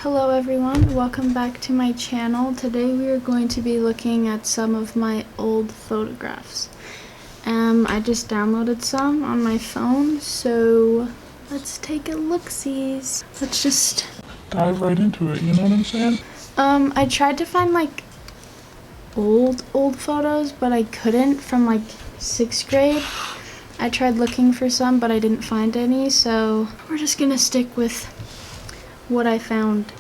Hello everyone, welcome back to my channel. Today we are going to be looking at some of my old photographs. I just downloaded some on my phone, so let's take a look-sees. Let's just dive right into it, you know what I'm saying? I tried to find like old photos, but I couldn't from like 6th grade. I tried looking for some, but I didn't find any, so we're just gonna stick with what I found.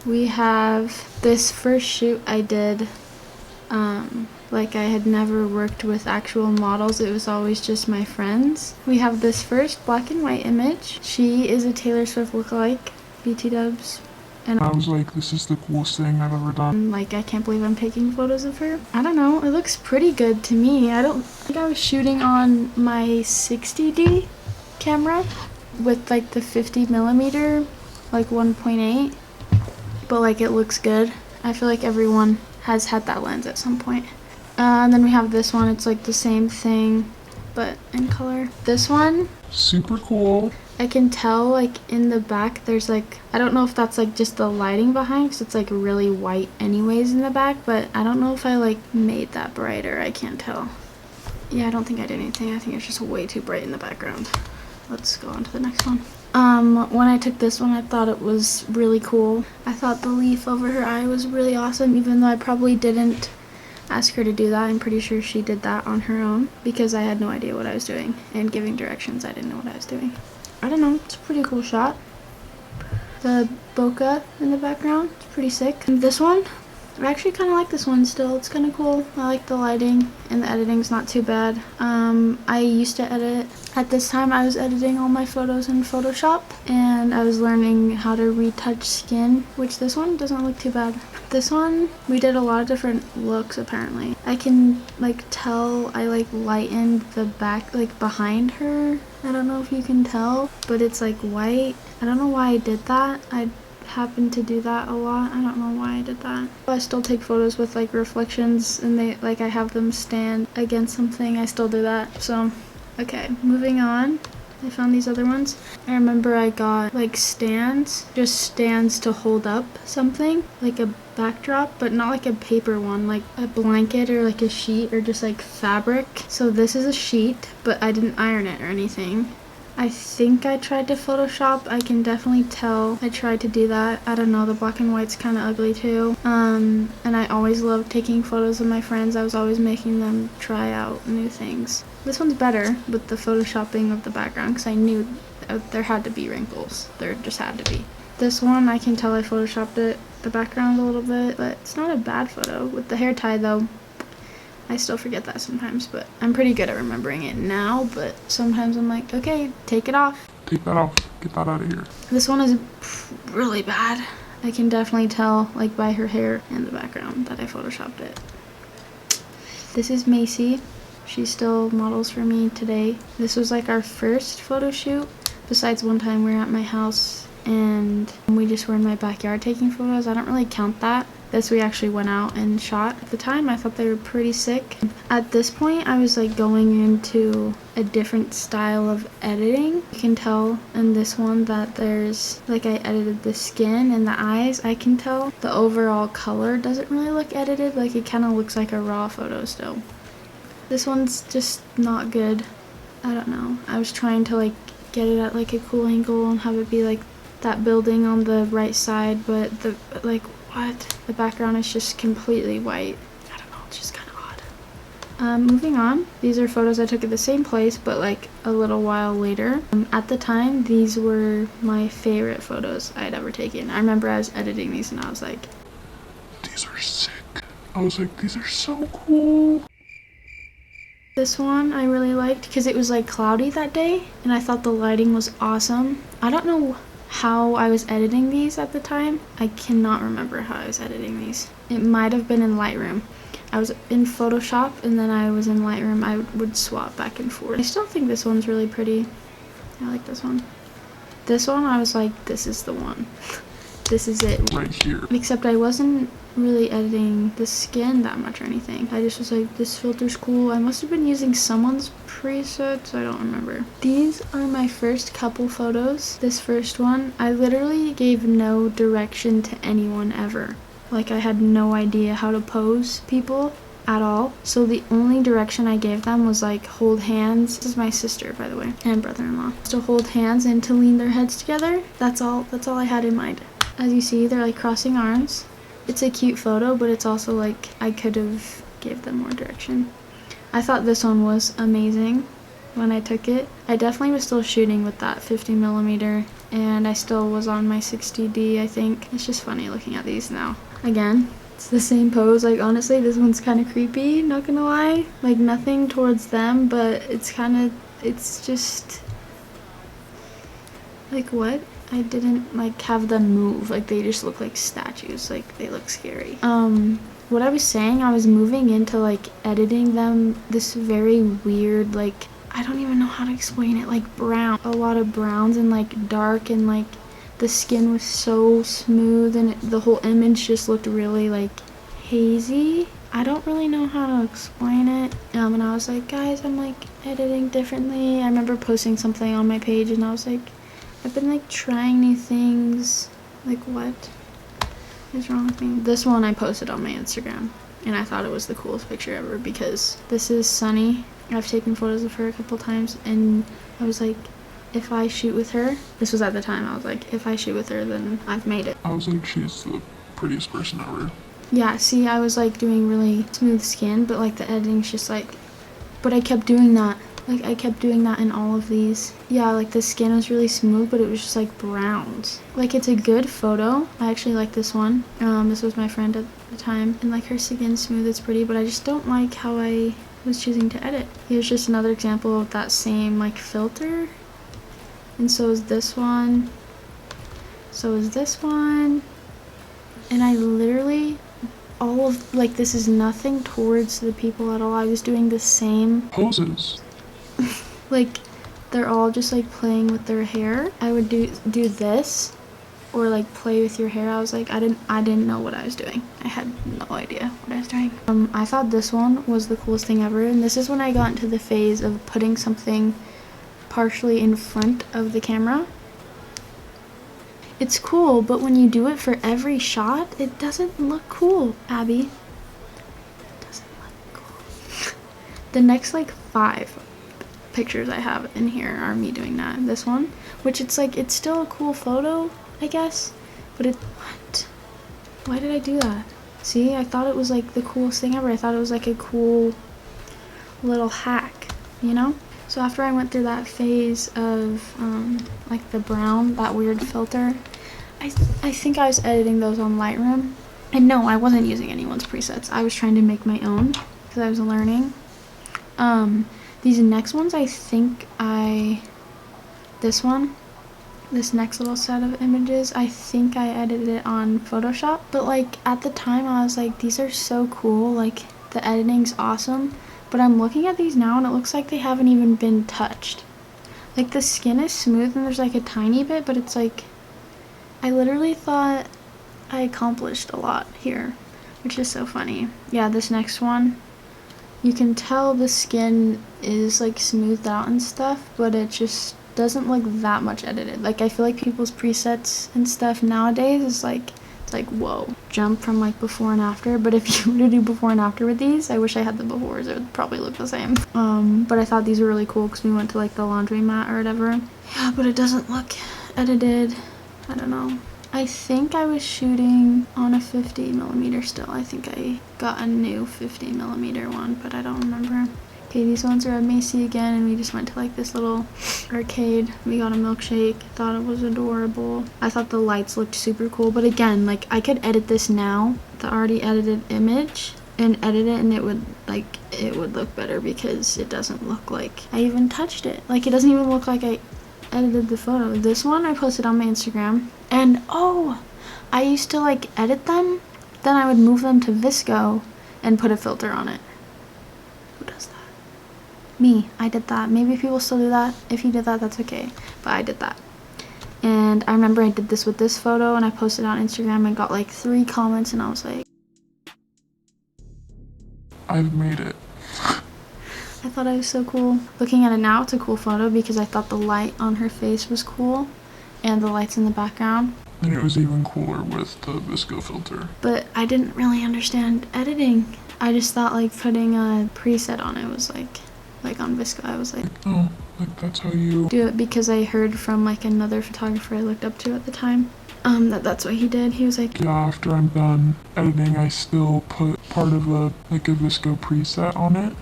We have this first shoot I did, like I had never worked with actual models, it was always just my friends. We have this first black and white image. She is a Taylor Swift lookalike, BT dubs. And I was like, this is the coolest thing I've ever done. Like, I can't believe I'm taking photos of her. I don't know, it looks pretty good to me. I think I was shooting on my 60D camera with like the 50mm, like 1.8. But like it looks good. I feel like everyone has had that lens at some point. And then we have this one. It's like the same thing, but in color. This one, super cool. I can tell like in the back there's like, I don't know if that's like just the lighting behind, because it's like really white anyways in the back, but I don't know if I like made that brighter. I can't tell. Yeah, I don't think I did anything. I think it's just way too bright in the background. Let's go on to the next one. When I took this one, I thought it was really cool. I thought the leaf over her eye was really awesome, even though I probably didn't ask her to do that. I'm pretty sure she did that on her own, because I had no idea what I was doing, and giving directions, I didn't know what I was doing. I don't know, it's a pretty cool shot. The bokeh in the background, it's pretty sick. And this one, I actually kind of like this one still. It's kind of cool. I like the lighting, and the editing's not too bad. I used to edit. At this time, I was editing all my photos in Photoshop, and I was learning how to retouch skin, which this one doesn't look too bad. This one, we did a lot of different looks apparently. I can like tell I like lightened the back, like behind her. I don't know if you can tell, but it's like white. I don't know why I did that. I happen to do that a lot. I don't know why I did that. I still take photos with like reflections, and they like I have them stand against something. I still do that. So okay, moving on. I found these other ones. I remember I got like stands, just stands to hold up something, like a backdrop, but not like a paper one, like a blanket or like a sheet or just like fabric. So this is a sheet, but I didn't iron it or anything. I think I tried to Photoshop. I can definitely tell I tried to do that. I don't know, the black and white's kind of ugly too. And I always loved taking photos of my friends. I was always making them try out new things. This one's better with the photoshopping of the background, because I knew there had to be wrinkles. There just had to be. This one, I can tell I Photoshopped it, the background a little bit, but it's not a bad photo. With the hair tie though, I still forget that sometimes, but I'm pretty good at remembering it now, but sometimes I'm like, okay, take it off. Take that off. Get that out of here. This one is really bad. I can definitely tell, like by her hair and the background, that I Photoshopped it. This is Macy. She still models for me today. This was like our first photo shoot, besides one time we were at my house and we just were in my backyard taking photos. I don't really count that. This we actually went out and shot. At the time, I thought they were pretty sick. At this point, I was like going into a different style of editing. You can tell in this one that there's, like I edited the skin and the eyes. I can tell the overall color doesn't really look edited. Like it kind of looks like a raw photo still. This one's just not good. I don't know. I was trying to like get it at like a cool angle and have it be like that building on the right side, but the like what? The background is just completely white. I don't know, it's just kind of odd. Moving on. These are photos I took at the same place, but like a little while later. At the time, these were my favorite photos I'd ever taken. I remember I was editing these and I was like, these are sick. I was like, these are so cool. This one I really liked because it was like cloudy that day and I thought the lighting was awesome. I don't know how I was editing these at the time. I cannot remember how I was editing these. It might have been in Lightroom. I was in Photoshop and then I was in Lightroom. I would swap back and forth. I still think this one's really pretty. I like this one. This one I was like, this is the one. this is it. right here. Except I wasn't really editing the skin that much or anything. I just was like, this filter's cool. I must have been using someone's presets, I don't remember. These are my first couple photos. This first one, I literally gave no direction to anyone ever. Like, I had no idea how to pose people at all. So the only direction I gave them was like, hold hands. This is my sister, by the way, and brother-in-law. To hold hands and to lean their heads together. That's all I had in mind. As you see, they're like crossing arms. It's a cute photo, but it's also like I could have gave them more direction. I thought this one was amazing when I took it. I definitely was still shooting with that 50mm, and I still was on my 60D, I think. It's just funny looking at these now. Again, it's the same pose. Like, honestly, this one's kind of creepy, not gonna lie. Like, nothing towards them, but it's just like, what? I didn't like have them move. Like, they just look like statues. Like, they look scary. What I was saying, I was moving into like editing them this very weird, like, I don't even know how to explain it, like brown. A lot of browns and like dark, and like the skin was so smooth, and the whole image just looked really like hazy. I don't really know how to explain it. And I was like, guys, I'm like editing differently. I remember posting something on my page and I was like, I've been like trying new things. Like, what is wrong with me? This one I posted on my Instagram, and I thought it was the coolest picture ever because this is Sunny. I've taken photos of her a couple times, and I was like, if I shoot with her, this was at the time, I was like, if I shoot with her, then I've made it. I was like, she's the prettiest person ever. Yeah, see, I was like doing really smooth skin, but like the editing's just like, but I kept doing that. Like, I kept doing that in all of these. Yeah, like the skin was really smooth, but it was just like browns. Like, it's a good photo. I actually like this one. This was my friend at the time, and like her skin's smooth, it's pretty, but I just don't like how I was choosing to edit. Here's just another example of that same like filter. And so is this one. So is this one. And I literally, all of, like, this is nothing towards the people at all. I was doing the same Poses. like, they're all just like playing with their hair. I would do this, or like play with your hair. I was like, I didn't know what I was doing. I had no idea what I was doing. I thought this one was the coolest thing ever, and this is when I got into the phase of putting something partially in front of the camera. It's cool, but when you do it for every shot, it doesn't look cool, Abby. It doesn't look cool. The next like 5 pictures I have in here are me doing that. This one, which it's like, it's still a cool photo, I guess, but what? Why did I do that? See, I thought it was like the coolest thing ever. I thought it was like a cool little hack, you know? So after I went through that phase of like the brown, that weird filter, I think I was editing those on Lightroom. And no, I wasn't using anyone's presets. I was trying to make my own because I was learning. These next ones, I think this next little set of images, I think I edited it on Photoshop. But like at the time I was like, these are so cool, like the editing's awesome. But I'm looking at these now and it looks like they haven't even been touched. Like, the skin is smooth and there's like a tiny bit, but it's like, I literally thought I accomplished a lot here, which is so funny. Yeah, this next one, you can tell the skin is like smoothed out and stuff, but it just doesn't look that much edited. Like, I feel like people's presets and stuff nowadays is like, it's like, whoa, jump from like before and after. But if you were to do before and after with these, I wish I had the befores, it would probably look the same. But I thought these were really cool because we went to like the laundry mat or whatever. Yeah, but it doesn't look edited. I don't know. I think I was shooting on a 50mm still. I think I got a new 50mm one, but I don't remember. Okay, these ones are at Macy again, and we just went to like this little arcade. We got a milkshake. Thought it was adorable. I thought the lights looked super cool, but again, like, I could edit this now, the already edited image, and edit it, and it would look better because it doesn't look like I even touched it. Like, it doesn't even look like I edited the photo. This one I posted on my Instagram, and oh, I used to like edit them, then I would move them to Visco and put a filter on it. Who does that? Me. I did that. Maybe people still do that. If you did that, that's okay, but I did that. And I remember I did this with this photo and I posted it on Instagram and got like 3 comments and I was like, I've made it. I thought I was so cool. Looking at it now, it's a cool photo because I thought the light on her face was cool and the lights in the background. And it was even cooler with the VSCO filter. But I didn't really understand editing. I just thought like putting a preset on it was like on VSCO, I was like, Oh, like that's how you do it, because I heard from like another photographer I looked up to at the time, that's what he did. He was like, yeah, after I'm done editing, I still put part of a VSCO preset on it.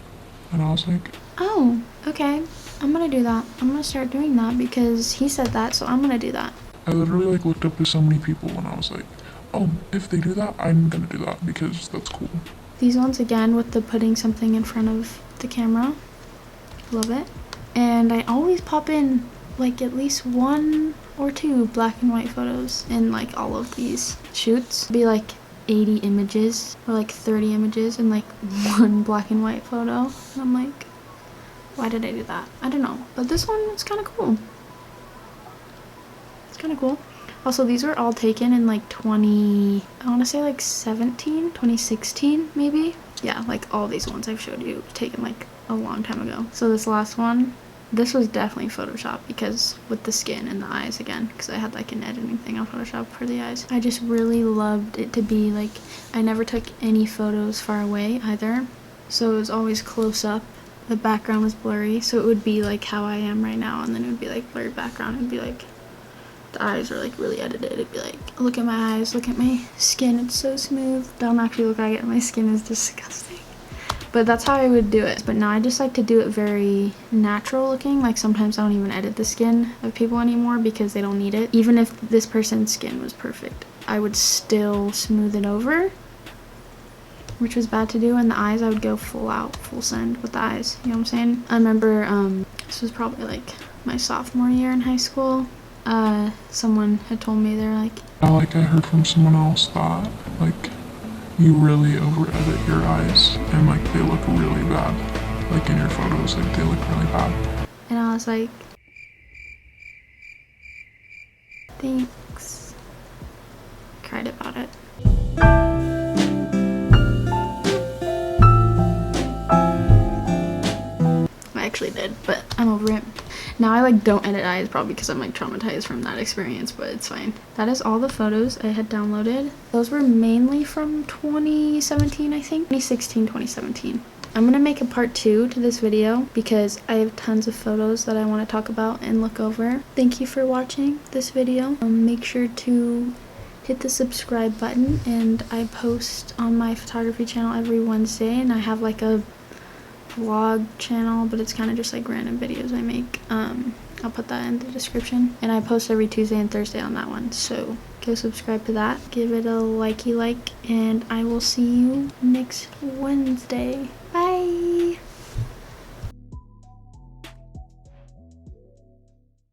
And I was like, oh, okay, I'm gonna do that. I'm gonna start doing that because he said that, so I'm gonna do that. I literally like looked up to so many people and I was like, oh, if they do that, I'm gonna do that because that's cool. These ones again with the putting something in front of the camera. Love it. And I always pop in like at least 1 or 2 black and white photos in like all of these shoots. It'd be like 80 images or like 30 images in like 1 black and white photo. And I'm like, why did I do that? I don't know. But this one is kind of cool. It's kind of cool. Also, these were all taken in like I want to say like 2016 maybe. Yeah, like all these ones I've showed you taken like a long time ago. So this last one, this was definitely Photoshop because with the skin and the eyes again, because I had like an editing thing on Photoshop for the eyes. I just really loved it to be like, I never took any photos far away either. So it was always close up. The background was blurry, so it would be like how I am right now, and then it would be like blurry background. It would be like the eyes are like really edited. It'd be like, look at my eyes, look at my skin, it's so smooth. Don't actually look like it, my skin is disgusting. But that's how I would do it. But now I just like to do it very natural looking. Like sometimes I don't even edit the skin of people anymore because they don't need it. Even if this person's skin was perfect, I would still smooth it over, which was bad to do. And the eyes, I would go full out, full send with the eyes. You know what I'm saying? I remember this was probably like my sophomore year in high school. Someone had told me, they're like, I heard from someone else that like you really over edit your eyes and like they look really bad. Like in your photos, like they look really bad. and I was like, thanks. Cried about it. I actually did, but I'm over it. Now I like don't edit eyes, probably because I'm like traumatized from that experience, but it's fine. That is all the photos I had downloaded. Those were mainly from 2017, I think. 2016, 2017. I'm gonna make a part 2 to this video because I have tons of photos that I want to talk about and look over. Thank you for watching this video. Make sure to hit the subscribe button, and I post on my photography channel every Wednesday, and I have like a vlog channel, but it's kind of just like random videos I make. I'll put that in the description, and I post every Tuesday and Thursday on that one, so go subscribe to that, give it a likey like, and I will see you next Wednesday. Bye.